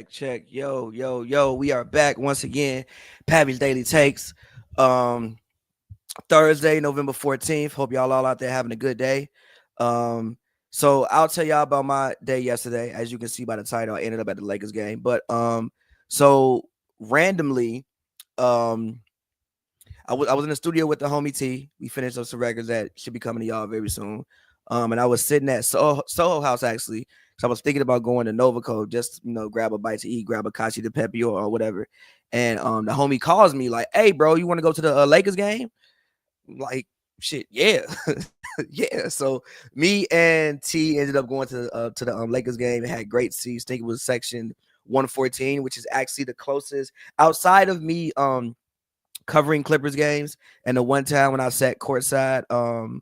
Check. Yo. We are back once again. Pavy's Daily Takes. Um, Thursday, November 14th. Hope y'all all out there having a good day. Um, so I'll tell y'all about my day yesterday. As you can see by the title, I ended up at the Lakers game. So randomly, um, I was in the studio with the homie T. We finished up some records that should be coming to y'all very soon. And I was sitting at Soho House actually. So I was thinking about going to Novaco, just grab a bite to eat, grab a cacio de pepe or whatever. And the homie calls me like, "Hey, bro, you want to go to the Lakers game?" I'm like, shit, yeah, yeah. So me and T ended up going to the Lakers game. It had great seats. I think it was section 114, which is actually the closest outside of me covering Clippers games. And the one time when I sat courtside on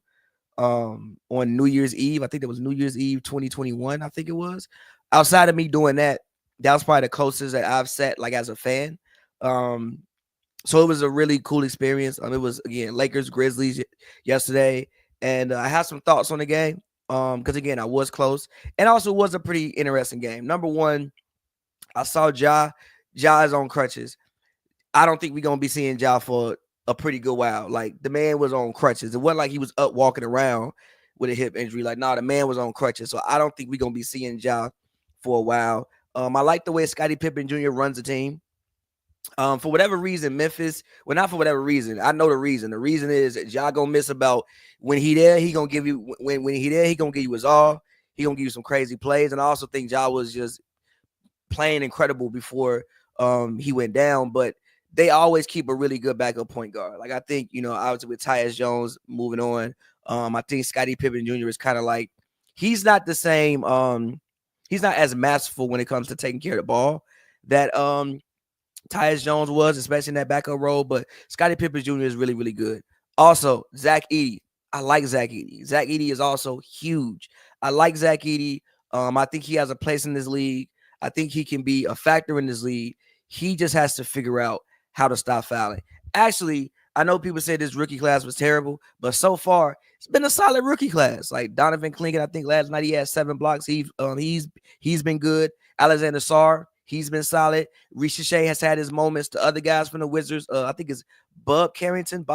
New Year's Eve, I think it was New Year's Eve 2021, I think it was. Outside of me doing that, that was probably the closest that I've sat like as a fan. Um so it was a really cool experience. It was again Lakers Grizzlies yesterday, and I have some thoughts on the game. Because again I was close, and also was a pretty interesting game. Number one, I saw Ja. Ja is on crutches. I don't think we're gonna be seeing Ja for a pretty good while. Like the man was on crutches. It wasn't like he was up walking around with a hip injury. Like, nah, the man was on crutches. So I don't think we're gonna be seeing Ja for a while. I like the way Scottie Pippen Jr. runs the team. For whatever reason, Memphis, well, not for whatever reason. I know the reason. The reason is that Ja gonna miss about when he there, he gonna give you when he there, he gonna give you his all. He gonna give you some crazy plays. And I also think Ja was just playing incredible before he went down, but they always keep a really good backup point guard. Like I think, obviously with Tyus Jones moving on, I think Scottie Pippen Jr. is kind of like he's not the same. He's not as masterful when it comes to taking care of the ball that Tyus Jones was, especially in that backup role. But Scottie Pippen Jr. is really, really good. Also, Zach Edey. I like Zach Edey. Zach Edey is also huge. I like Zach Edey. I think he has a place in this league. I think he can be a factor in this league. He just has to figure out how to stop fouling. Actually, I know people say this rookie class was terrible, but so far it's been a solid rookie class. Like Donovan Clingan, I think last night he had 7 blocks. He's been good. Alexander Sarr, he's been solid. Ricochet has had his moments. The other guys from the Wizards, I think it's Bob Carrington.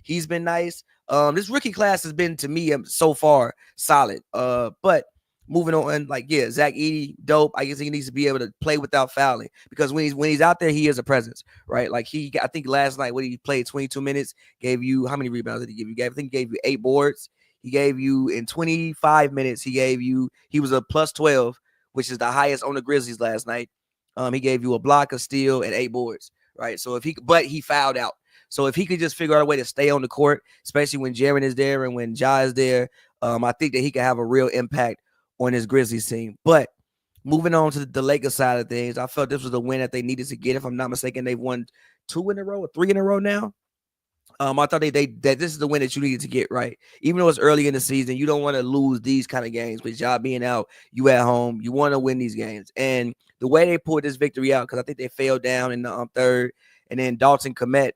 He's been nice. This rookie class has been to me so far solid. But moving on, like Zach Edey, dope. I guess he needs to be able to play without fouling because when he's out there, he is a presence, right? Like I think last night when he played 22 minutes, gave you how many rebounds did he give you? I think he gave you 8 boards. He gave you in 25 minutes. He was a plus 12, which is the highest on the Grizzlies last night. He gave you a block, a steal, and 8 boards, right? So but he fouled out. So if he could just figure out a way to stay on the court, especially when Jaren is there and when Ja is there, I think that he could have a real impact on his Grizzlies team. But moving on to the Lakers side of things, I felt this was the win that they needed to get. If I'm not mistaken, they've won 2 in a row or 3 in a row now. I thought that this is the win that you needed to get, right? Even though it's early in the season, you don't want to lose these kind of games. With Ja being out, you at home, you want to win these games. And the way they pulled this victory out, because I think they fell down in the third, and then Dalton Kmet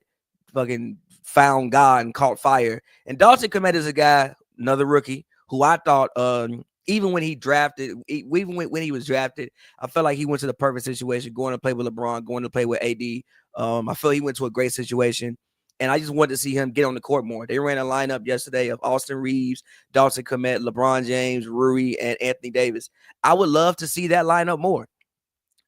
fucking found God and caught fire. And Dalton Kmet is a guy, another rookie, who I thought even when he was drafted, I felt like he went to the perfect situation, going to play with LeBron, going to play with AD. I feel he went to a great situation. And I just wanted to see him get on the court more. They ran a lineup yesterday of Austin Reeves, Dalton Kmet, LeBron James, Rui, and Anthony Davis. I would love to see that lineup more.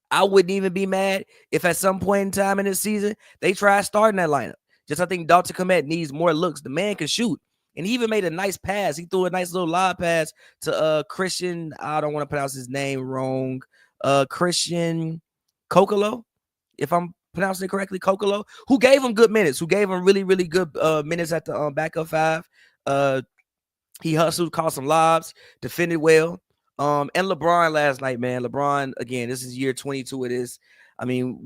I wouldn't even be mad if at some point in time in this season they try starting that lineup. I think Dalton Kmet needs more looks. The man can shoot. And he even made a nice pass. He threw a nice little lob pass to Christian. I don't want to pronounce his name wrong. Christian Kokolo, if I'm pronouncing it correctly, Kokolo, who gave him good minutes, who gave him really, really good minutes at the backup 5. He hustled, caught some lobs, defended well. And LeBron last night, man. LeBron, again, this is year 22 of this. I mean,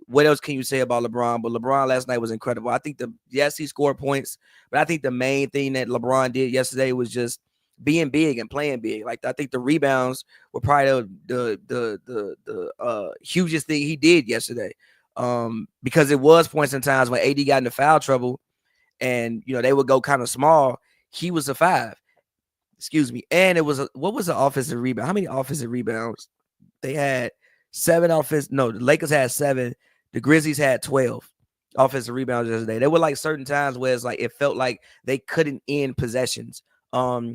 what else can you say about LeBron? But LeBron last night was incredible. I think yes, he scored points, but I think the main thing that LeBron did yesterday was just being big and playing big. Like I think the rebounds were probably the hugest thing he did yesterday. Because it was points and times when AD got into foul trouble, and they would go kind of small. He was a 5. Excuse me. And it was what was the offensive rebound? How many offensive rebounds They had 7 offense. No, the Lakers had 7. The Grizzlies had 12 offensive rebounds yesterday. There were like certain times where it's like it felt like they couldn't end possessions. So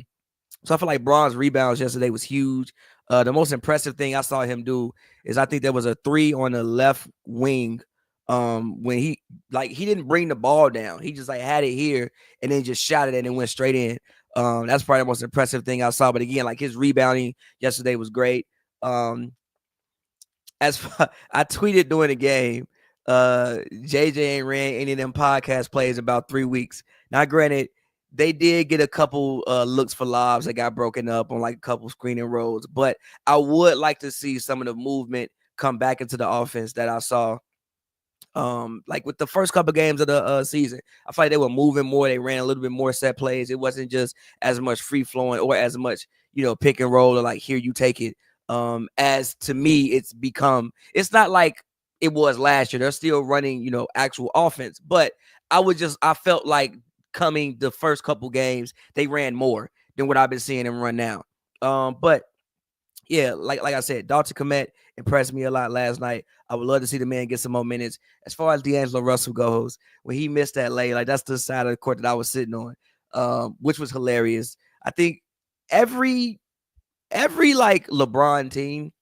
I feel like Braun's rebounds yesterday was huge. The most impressive thing I saw him do is I think there was a 3 on the left wing. When he didn't bring the ball down. He just like had it here and then just shot it and it went straight in. That's probably the most impressive thing I saw. But again, like his rebounding yesterday was great. As far, I tweeted during the game, JJ ain't ran any of them podcast plays about 3 weeks. Now, granted, they did get a couple looks for lobs that got broken up on like a couple screening rolls, but I would like to see some of the movement come back into the offense that I saw. Like with the first couple games of the season, I feel like they were moving more. They ran a little bit more set plays. It wasn't just as much free flowing or as much, pick and roll or like here you take it. As to me, it's not like it was last year. They're still running, actual offense, but I felt like coming the first couple games, they ran more than what I've been seeing them run now. But yeah, like I said, Dalton Kmet impressed me a lot last night. I would love to see the man get some more minutes. As far as D'Angelo Russell goes, when he missed that lay, like that's the side of the court that I was sitting on, which was hilarious. I think every like LeBron team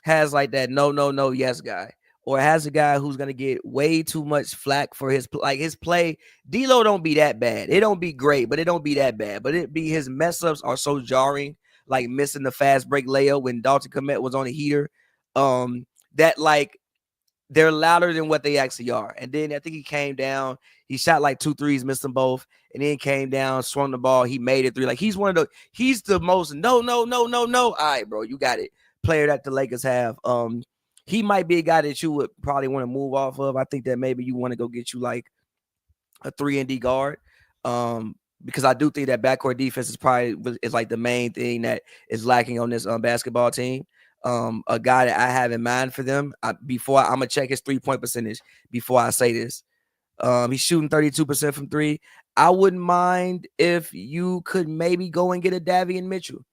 has like that no yes guy, or has a guy who's gonna get way too much flack for his play. D'Lo don't be that bad. It don't be great, but it don't be that bad. But it be his mess ups are so jarring, like missing the fast break layup when Dalton Kmet was on a heater. That like they're louder than what they actually are. And then I think he came down, he shot like 2 threes, missed them both, and then came down, swung the ball, he made it 3. Like he's the most no. All right, bro, you got it. Player that the Lakers have. He might be a guy that you would probably want to move off of. I think that maybe you want to go get you like a 3-and-D guard. Because I do think that backcourt defense is like the main thing that is lacking on this basketball team. A guy that I have in mind for them. I'm gonna check his 3-point percentage before I say this. He's shooting 32% from 3. I wouldn't mind if you could maybe go and get a Davion Mitchell.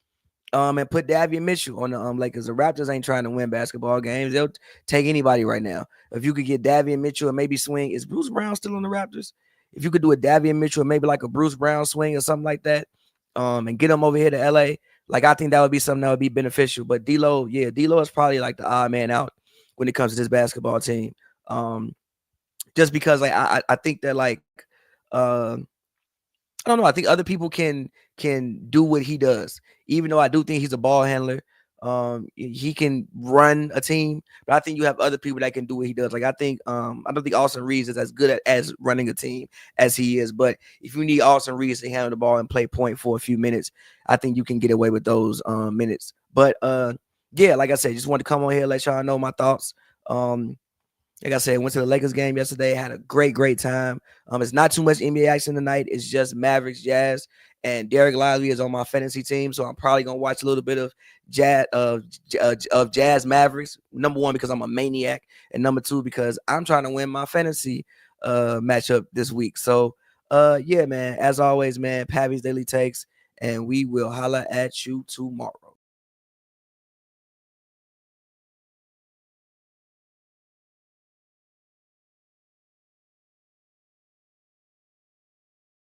And put Davion Mitchell on the Lakers. The Raptors ain't trying to win basketball games. They'll take anybody right now. If you could get Davion Mitchell and maybe swing, is Bruce Brown still on the Raptors? If you could do a Davion Mitchell and maybe like a Bruce Brown swing or something like that, and get him over here to LA, like I think that would be something that would be beneficial. But D'Lo is probably like the odd man out when it comes to this basketball team. Just because like I think that like I don't know. I think other people can do what he does, even though I do think he's a ball handler. He can run a team, but I think you have other people that can do what he does. Like I don't think Austin Reeves is as good as running a team as he is. But if you need Austin Reeves to handle the ball and play point for a few minutes, I think you can get away with those minutes. But yeah, like I said, just wanted to come on here and let y'all know my thoughts. Like I said, went to the Lakers game yesterday. Had a great time. It's not too much NBA action tonight. It's just Mavericks, Jazz, and Derek Lively is on my fantasy team, so I'm probably gonna watch a little bit of Jazz Mavericks. Number 1 because I'm a maniac, and number 2 because I'm trying to win my fantasy matchup this week. So yeah, man. As always, man. Pavy's Daily Takes, and we will holla at you tomorrow.